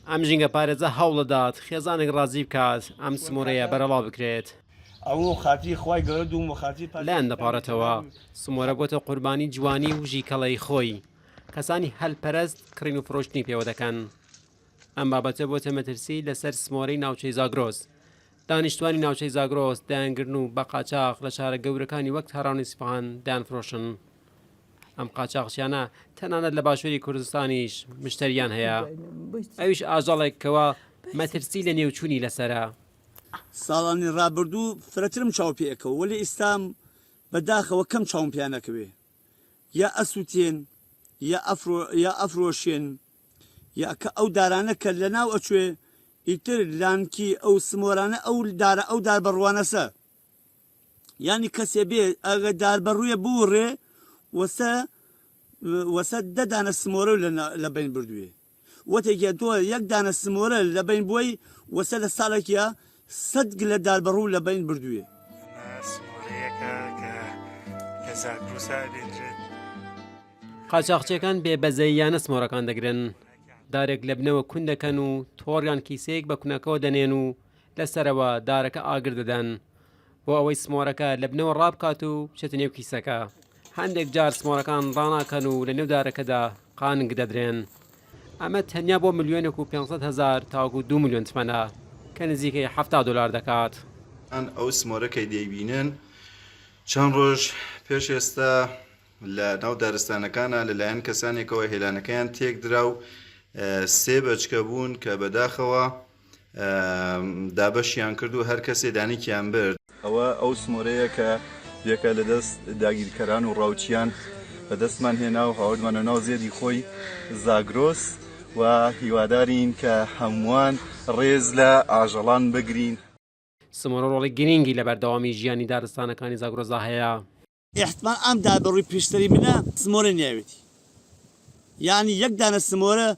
ئەم ژینگە پارێزە هەوڵەدات خێزانێک ڕازی بکات ئەم سمۆرەیە بەرەڵاو بکرێت لایەن دەپارێتەوە سمۆرە بۆتە قوربانی جوانی و ژیکەڵەی خۆی کەسانی هەلپەرست کڕین و فرۆشتنی پێوە دەکەن ئەم بابەتە بۆتە مەترسی لەسەر سمۆرەی ناوچەی زاگرۆس دانیشتوانی ناوچەی زاگرۆس دایانگرن و بە قاچاق لە شارە گەورەکانی وەک تاران و ئیسفەهان دایانفرۆشن ئەم قاچاقچیانە تەنانەت لە باشووری کوردستانیش مشتریان هەیە ئەویش ئاژەڵێکەوە مەترسی لە نێوچوونی لەسرە ساڵانی ڕابردوو فرەترم چاو پێەکەوە وەلی ئێستام بەداخەوە کەم چاوم پیانەکەوێ یا ئەسووتێن یا ئەفرۆشێن یا کە ئەو دارانە کە لە ناو ئەچوێ ئیتر لانکی ئەو سمۆرانە ئەو دار بەڕوانەسە ینی کەسێ بێ ئەگە دار بەڕوویە بوڕێ وەسە دەدانە سمۆرە لە بین بردوێ وەتێکە تۆ یەک دانە سمۆرە لە بین بۆی وەسە لە ساڵێکە سەد لە دار بەڕوو لە بین بردوێ قاچاقچیەکان بێبەزەییانە سمۆرەکان دەگرن دارێک لە بنەوە کون دەکەن و تۆڕیان کیسەیەک بە کونەکەەوە دەنێن و لەسەرەوە دارەکە ئاگر دەدەن بۆ ئەوەی سمۆرەکە لە بنەوە ڕابکات و بچێتە نێو کیسەکە هەندێک جار سمۆرەکان ڕاناکەن و لە نێو دارەکەدا قانگ دەدرێن ئەمە تەنیا بۆ ملیۆنێک و 500,000 تاوەکو 2 ملیۆن تمەنە کە نزیکەی $70 دەکات ئەو سمۆرەکەی دەیبینن چەند ڕۆژ پێش ئێستا لە ناو دارستانەکانە لەلایەن کەسانێکەوە هێلانەکەیان تێک درا و 3 بەچکە بوون کە بەداخەوە دابەشیان کرد و هەر کەسێ دانیکیان برد ئەو سمۆرەیە کە یەکە لە دەست داگیرکەران و ڕاوچیان بەدەستمان هێنا و هاوردمانە ناو زێدی خۆی زاگرۆس و هیوادارین کە هەمووان ڕێز لە ئاژەڵان بگرین سمۆرە ڕۆڵی گرنگی لە بەردەوامی ژیانی دارستانەکانی زاگرۆسدا هەیە احتمال ئەم دابڕووی پێشتری منە سمۆرە نیاوێتی یعنی یەک دانە سمۆرە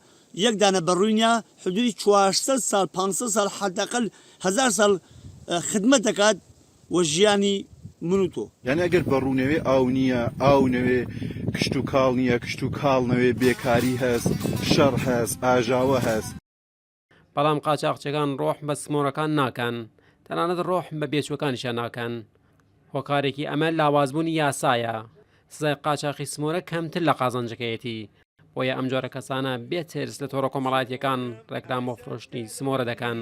یەک دانە بەڕووینە حدودی 400 ساڵ 500 ساڵ حداقل 1000 ساڵ خدمەت دەکات و ژیانی من و تۆ یعنی ئەگەر بەڕوونەوێ ئاو نییە ئاو نەوێ کشت و کاڵ نییە کشت و کاڵ نەوێ بێکاری هەست شەڕ هەست ئاژاوە هەست بەڵام قاچاقچەکان ڕۆح بە سمۆرەکان ناکەن تەنانەت ڕۆح بە بێچوەکانیشیان ناکەن هۆکارێکی ئەمە لاوازبوونی یاسایە سزای قاچاقی سمۆرە کەمتر لە قازانجەکەیەتی بۆیە ئەم جۆرە کەسانە بێترس لە تۆڕە کۆمەڵایەتیەکان ڕێکلام بۆ فرۆشتنی سمۆرە دەکەن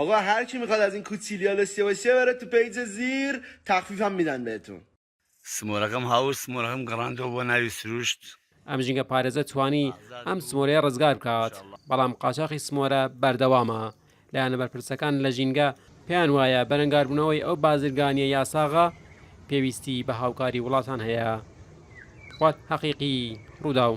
آقا هر کی میخواد از این کوچیلیا لسیوسیه بره تو پیج زیر تخفیف هم میدن بهتون سمۆرەکەم هاوس سمۆرەکەم گەڕاندەوە بۆ ناوی سروشت ئەم ژینگە پارێزە توانی ئەم سمۆرەیە ڕزگار بکات بەڵام قاچاقی سمۆرە بەردەوامە لایەنە بەرپرسەکان لە ژینگە پێیان وایە بەرەنگاربوونەوەی ئەو بازرگانیە یاساغا پێویستی بە هاوکاری وڵاتان هەیە وات حەقیقی ڕوودا و